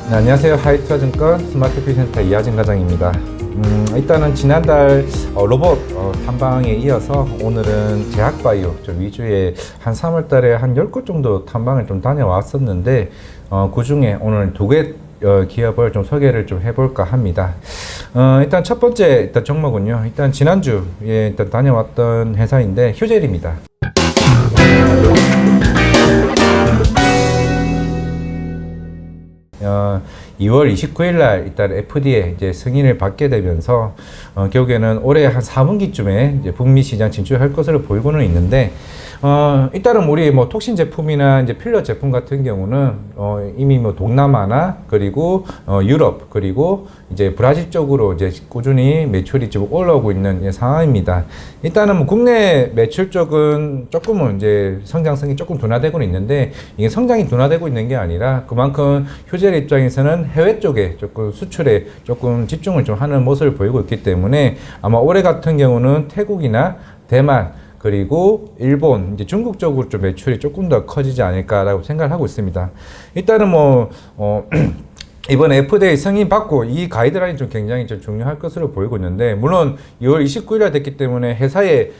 네, 안녕하세요. 하이투자증권 스마트피센터 이하진 과장입니다. 일단은 지난달 로봇 탐방에 이어서 오늘은 제약바이오 좀 위주의 한 3월 달에 한 10곳 정도 탐방을 좀 다녀왔었는데 그 중에 오늘 2개 기업을 좀 소개를 좀 해볼까 합니다. 일단 첫 번째 종목은요. 일단 지난주에 일단 다녀왔던 회사인데 휴젤입니다. 2월 29일 날 일단 FDA 이제 승인을 받게 되면서 결국에는 올해 한 4분기쯤에 이제 북미 시장 진출할 것으로 보이고는 있는데 일단은 우리 뭐 톡신 제품이나 이제 필러 제품 같은 경우는 이미 뭐 동남아나 그리고 유럽 그리고 이제 브라질 쪽으로 이제 꾸준히 매출이 지금 올라오고 있는 상황입니다. 일단은 뭐 국내 매출 쪽은 조금은 이제 성장성이 조금 둔화되고는 있는데 이게 성장이 둔화되고 있는 게 아니라 그만큼 휴젤 입장에서는 해외 쪽에 조금 수출에 조금 집중을 좀 하는 모습을 보이고 있기 때문에 아마 올해 같은 경우는 태국이나 대만 그리고 일본, 이제 중국 쪽으로 좀 매출이 조금 더 커지지 않을까라고 생각을 하고 있습니다. 일단은 이번 FDA 승인 받고 이 가이드라인이 좀 굉장히 좀 중요할 것으로 보이고 있는데, 물론 2월 29일에 됐기 때문에 회사의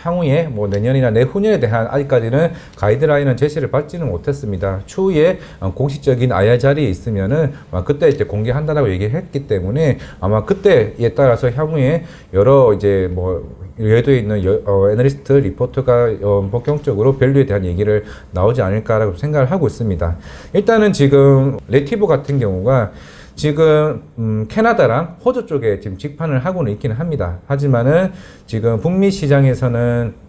향후에 내년이나 내후년에 대한 아직까지는 가이드라인은 제시를 받지는 못했습니다. 추후에 공식적인 IR 자리에 있으면은 그때 이제 공개한다라고 얘기를 했기 때문에 아마 그때에 따라서 향후에 여러 이제 여기에 있는 애널리스트 리포터가 본격적으로 밸류에 대한 얘기를 나오지 않을까라고 생각을 하고 있습니다. 일단은 지금 레티브 같은 경우가 지금 캐나다랑 호주 쪽에 지금 직판을 하고는 있기는 합니다. 하지만은 지금 북미 시장에서는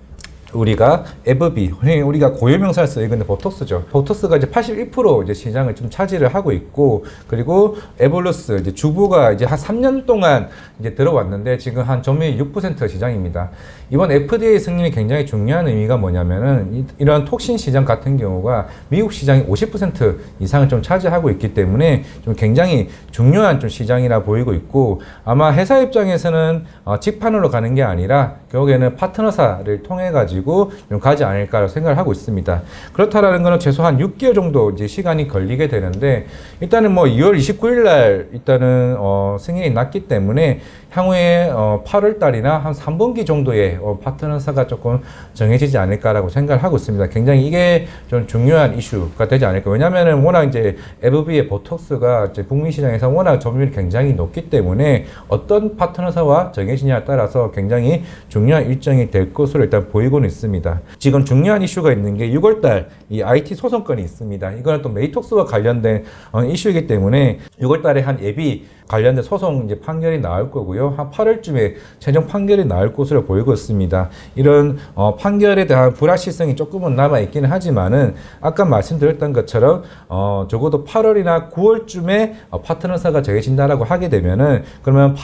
우리가 에브비, 우리가 고유명사를 써요. 근데 보톡스죠. 보톡스가 이제 81% 이제 시장을 좀 차지를 하고 있고, 그리고 에볼루스, 이제 주부가 이제 한 3년 동안 이제 들어왔는데 지금 한 점유율 6% 시장입니다. 이번 FDA 승인이 굉장히 중요한 의미가 뭐냐면은 이런 톡신 시장 같은 경우가 미국 시장이 50% 이상을 좀 차지하고 있기 때문에 좀 굉장히 중요한 좀 시장이라 보이고 있고, 아마 회사 입장에서는 직판으로 가는 게 아니라 결국에는 파트너사를 통해 가지고 좀 가지 않을까 생각을 하고 있습니다. 그렇다라는 것은 최소한 6개월 정도 이제 시간이 걸리게 되는데, 일단은 2월 29일 날 일단은 승인이 났기 때문에 향후에 8월 달이나 한 3분기 정도의 파트너사가 조금 정해지지 않을까라고 생각을 하고 있습니다. 굉장히 이게 좀 중요한 이슈가 되지 않을까. 왜냐면은 워낙 이제 에브비의 보톡스가 이제 북미 시장에서 워낙 점유율이 굉장히 높기 때문에 어떤 파트너사와 정해지냐에 따라서 굉장히 중요한 일정이 될 것으로 일단 보이고는 있습니다. 지금 중요한 이슈가 있는 게 6월달 이 IT 소송건이 있습니다. 이거는 또 메이톡스와 관련된 이슈이기 때문에 6월달에 한 예비 관련된 소송 이제 판결이 나올 거고요. 한 8월쯤에 최종 판결이 나올 것으로 보이고 있습니다. 이런 판결에 대한 불확실성이 조금은 남아 있기는 하지만은 아까 말씀드렸던 것처럼 적어도 8월이나 9월쯤에 파트너사가 정해진다라고 하게 되면은 그러면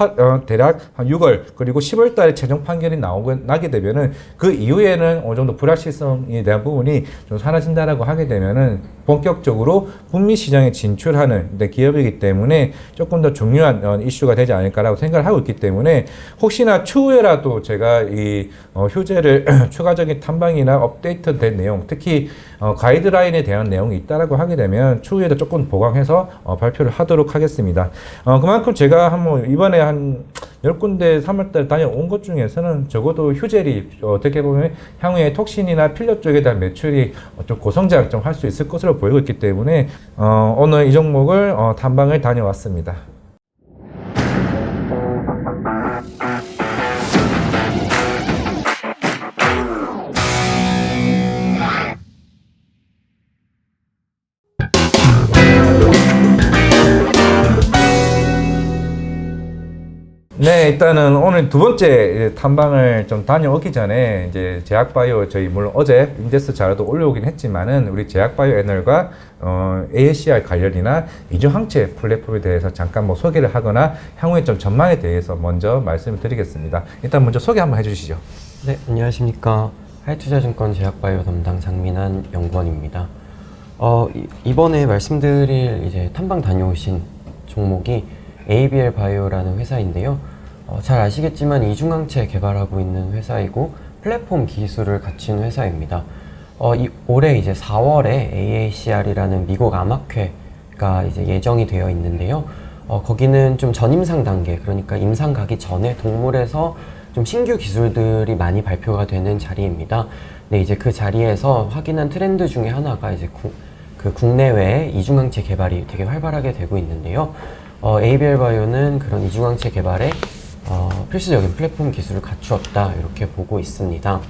대략 한 6월 그리고 10월 달에 최종 판결이 나게 되면은 그 이후에는 어느 정도 불확실성에 대한 부분이 좀 사라진다라고 하게 되면은 본격적으로 북미 시장에 진출하는 기업이기 때문에 조금 더 중요한 이슈가 되지 않을까라고 생각을 하고 있기 때문에 혹시나 추후에라도 제가 이 휴젤을 추가적인 탐방이나 업데이트된 내용, 특히 가이드라인에 대한 내용이 있다라고 하게 되면 추후에도 조금 보강해서 발표를 하도록 하겠습니다. 그만큼 제가 이번에 한 10군데 3월달 다녀온 것 중에서는 적어도 휴젤이 어떻게 보면 향후에 톡신이나 필러 쪽에 대한 매출이 좀 고성장 좀 할 수 있을 것으로 보이고 있기 때문에 오늘 이 종목을 탐방을 다녀왔습니다. 네, 일단은 오늘 2번째 탐방을 좀 다녀오기 전에 이제 제약바이오 저희 물론 어제 인덱스 자료도 올려오긴 했지만은 우리 제약바이오 애널과 AACR 관련이나 이중항체 플랫폼에 대해서 잠깐 소개를 하거나 향후에 좀 전망에 대해서 먼저 말씀을 드리겠습니다. 일단 먼저 소개 한번 해주시죠. 네, 안녕하십니까. 하이투자증권 제약바이오 담당 장민환 연구원입니다. 이번에 말씀드릴 이제 탐방 다녀오신 종목이 ABL 바이오라는 회사인데요. 잘 아시겠지만 이중항체 개발하고 있는 회사이고 플랫폼 기술을 갖춘 회사입니다. 올해 이제 4월에 AACR이라는 미국 암학회 가 이제 예정이 되어 있는데요. 거기는 좀 전임상 단계, 그러니까 임상 가기 전에 동물에서 좀 신규 기술들이 많이 발표가 되는 자리입니다. 네, 이제 그 자리에서 확인한 트렌드 중에 하나가 이제 국내외 이중항체 개발이 되게 활발하게 되고 있는데요. ABL 바이오는 그런 이중항체 개발에 필수적인 플랫폼 기술을 갖추었다, 이렇게 보고 있습니다.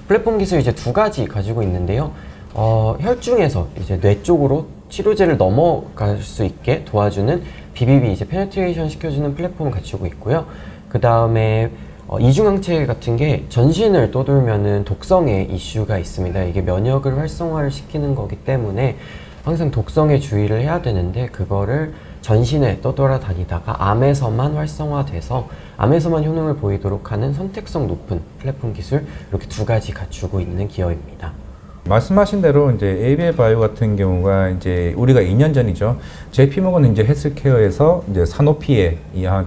플랫폼 기술 이제 두 가지 가지고 있는데요. 혈중에서 이제 뇌 쪽으로 치료제를 넘어갈 수 있게 도와주는 BBB, 이제 페네트레이션 시켜주는 플랫폼을 갖추고 있고요. 그 다음에 이중항체 같은 게 전신을 떠돌면은 독성의 이슈가 있습니다. 이게 면역을 활성화를 시키는 거기 때문에 항상 독성에 주의를 해야 되는데, 그거를 전신에 떠돌아다니다가 암에서만 활성화돼서 암에서만 효능을 보이도록 하는 선택성 높은 플랫폼 기술, 이렇게 두 가지 갖추고 있는 기업입니다. 말씀하신 대로 이제 ABL 바이오 같은 경우가 이제 우리가 2년 전이죠. JP모건 이제 헬스케어에서 이제 사노피에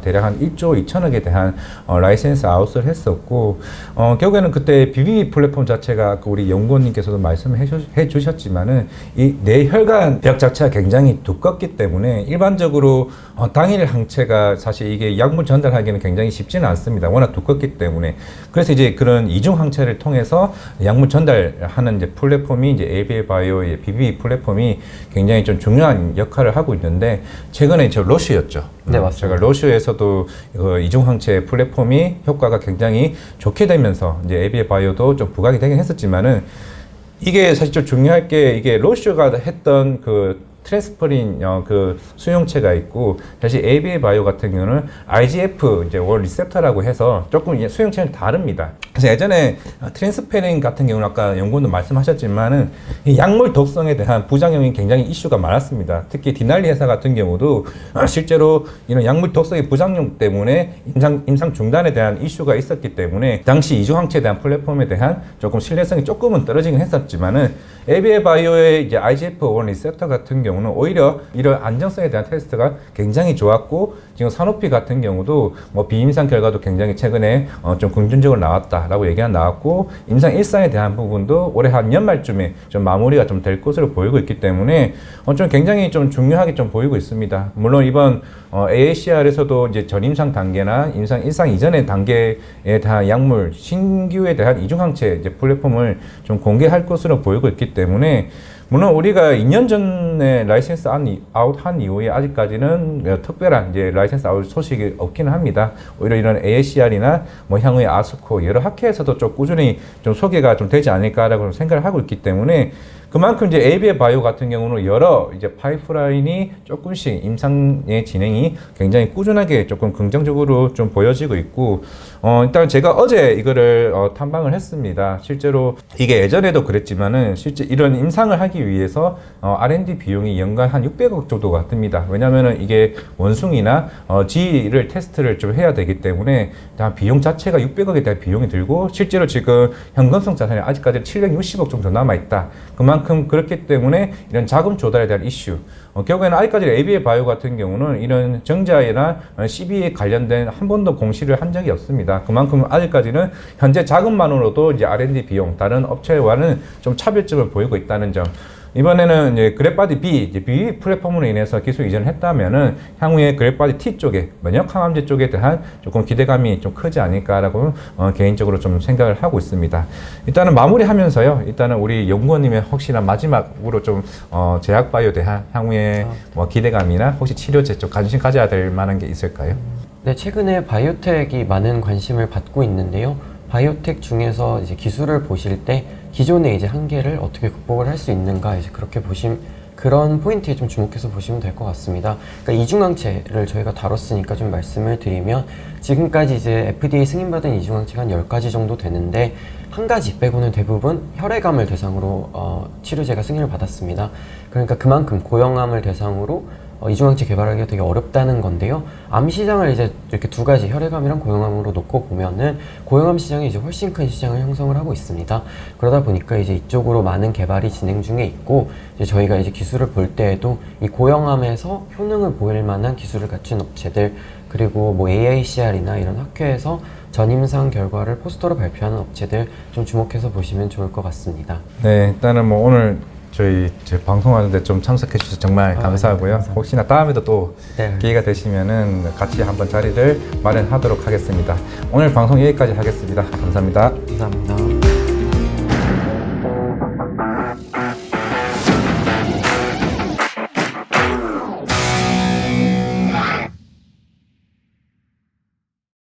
대략 한 1조 2천억에 대한 라이센스 아웃을 했었고, 결국에는 그때 BBB 플랫폼 자체가 우리 연구원님께서도 말씀해 주셨지만은 이 뇌혈관 벽 자체가 굉장히 두껍기 때문에 일반적으로 당일 항체가 사실 이게 약물 전달하기는 굉장히 쉽지는 않습니다. 워낙 두껍기 때문에. 그래서 이제 그런 이중 항체를 통해서 약물 전달하는 이제 플랫폼이 이제 ABL 바이오의 BBB 플랫폼이 굉장히 좀 중요한 역할을 하고 있는데, 최근에 저 로슈였죠. 네, 맞습니다. 제가 로슈에서도 이중 항체 플랫폼이 효과가 굉장히 좋게 되면서 이제 ABL 바이오도 좀 부각이 되긴 했었지만은, 이게 사실 좀 중요할 게, 이게 로슈가 했던 그 트랜스퍼린 그 수용체가 있고, 사실 ABL 바이오 같은 경우는 IGF 이제 월 리셉터라고 해서 조금 수용체는 다릅니다. 그래서 예전에 트랜스페린 같은 경우는 아까 연구원도 말씀하셨지만은 이 약물 독성에 대한 부작용이 굉장히 이슈가 많았습니다. 특히 디날리 회사 같은 경우도 실제로 이런 약물 독성의 부작용 때문에 임상 중단에 대한 이슈가 있었기 때문에 당시 이중항체에 대한 플랫폼에 대한 조금 신뢰성이 조금은 떨어지긴 했었지만은, ABL 바이오의 이제 IGF-1 리셉터 같은 경우는 오히려 이런 안정성에 대한 테스트가 굉장히 좋았고, 지금 사노피 같은 경우도 뭐 비임상 결과도 굉장히 최근에 좀 긍정적으로 나왔다라고 얘기가 나왔고, 임상 1상에 대한 부분도 올해 한 연말쯤에 좀 마무리가 좀 될 것으로 보이고 있기 때문에 좀 굉장히 좀 중요하게 좀 보이고 있습니다. 물론 이번 AACR에서도 이제 전임상 단계나 임상 1상 이전의 단계에 대한 약물 신규에 대한 이중항체 이제 플랫폼을 좀 공개할 것으로 보이고 있기 때문에, 물론 우리가 2년 전에 라이센스 아웃한 이후에 아직까지는 특별한 이제 라이센스 아웃 소식이 없기는 합니다. 오히려 이런 AACR이나 뭐 향후에 아스코 여러 학회에서도 좀 꾸준히 좀 소개가 좀 되지 않을까라고 생각을 하고 있기 때문에, 그만큼 이제 ABL 바이오 같은 경우는 여러 이제 파이프라인이 조금씩 임상의 진행이 굉장히 꾸준하게 조금 긍정적으로 좀 보여지고 있고, 일단 제가 어제 이거를 탐방을 했습니다. 실제로 이게 예전에도 그랬지만은 실제 이런 임상을 하기 위해서 R&D 비용이 연간 한 600억 정도가 듭니다. 왜냐면은 이게 원숭이나 G를 테스트를 좀 해야 되기 때문에 일단 비용 자체가 600억에 대한 비용이 들고, 실제로 지금 현금성 자산이 아직까지 760억 정도 남아있다. 그만큼 그렇기 때문에 이런 자금 조달에 대한 이슈, 결국에는 아직까지 ABL 바이오 같은 경우는 이런 정자나 CB에 관련된 한 번도 공시를 한 적이 없습니다. 그만큼 아직까지는 현재 자금만으로도 이제 R&D 비용, 다른 업체와는 좀 차별점을 보이고 있다는 점. 이번에는 이제 그랩바디 B, 이제 B 플랫폼으로 인해서 기술 이전을 했다면은 향후에 그랩바디 T 쪽에 면역 항암제 쪽에 대한 조금 기대감이 좀 크지 않을까라고 개인적으로 좀 생각을 하고 있습니다. 일단은 마무리하면서요. 일단은 우리 연구원님의 혹시나 마지막으로 좀 제약바이오 대한 향후에 뭐 기대감이나 혹시 치료제 쪽 관심 가져야 될 만한 게 있을까요? 네, 최근에 바이오텍이 많은 관심을 받고 있는데요. 바이오텍 중에서 이제 기술을 보실 때 기존의 이제 한계를 어떻게 극복을 할 수 있는가, 이제 그렇게 그런 포인트에 좀 주목해서 보시면 될 것 같습니다. 그러니까 이중항체를 저희가 다뤘으니까 좀 말씀을 드리면, 지금까지 이제 FDA 승인받은 이중항체가 한 10가지 정도 되는데, 한 가지 빼고는 대부분 혈액암을 대상으로 치료제가 승인을 받았습니다. 그러니까 그만큼 고형암을 대상으로 이중항체 개발하기가 되게 어렵다는 건데요. 암 시장을 이제 이렇게 두 가지, 혈액암이랑 고형암으로 놓고 보면은 고형암 시장이 이제 훨씬 큰 시장을 형성을 하고 있습니다. 그러다 보니까 이제 이쪽으로 많은 개발이 진행 중에 있고, 이제 저희가 이제 기술을 볼 때에도 이 고형암에서 효능을 보일 만한 기술을 갖춘 업체들, 그리고 뭐 AACR이나 이런 학회에서 전임상 결과를 포스터로 발표하는 업체들 좀 주목해서 보시면 좋을 것 같습니다. 네, 일단은 뭐 오늘 저희 제 방송하는데 좀 참석해 주셔서 정말 감사하고요. 감사합니다. 혹시나 다음에도 또 네. 기회가 되시면은 같이 한번 자리를 마련하도록 하겠습니다. 오늘 방송 여기까지 하겠습니다. 감사합니다. 감사합니다.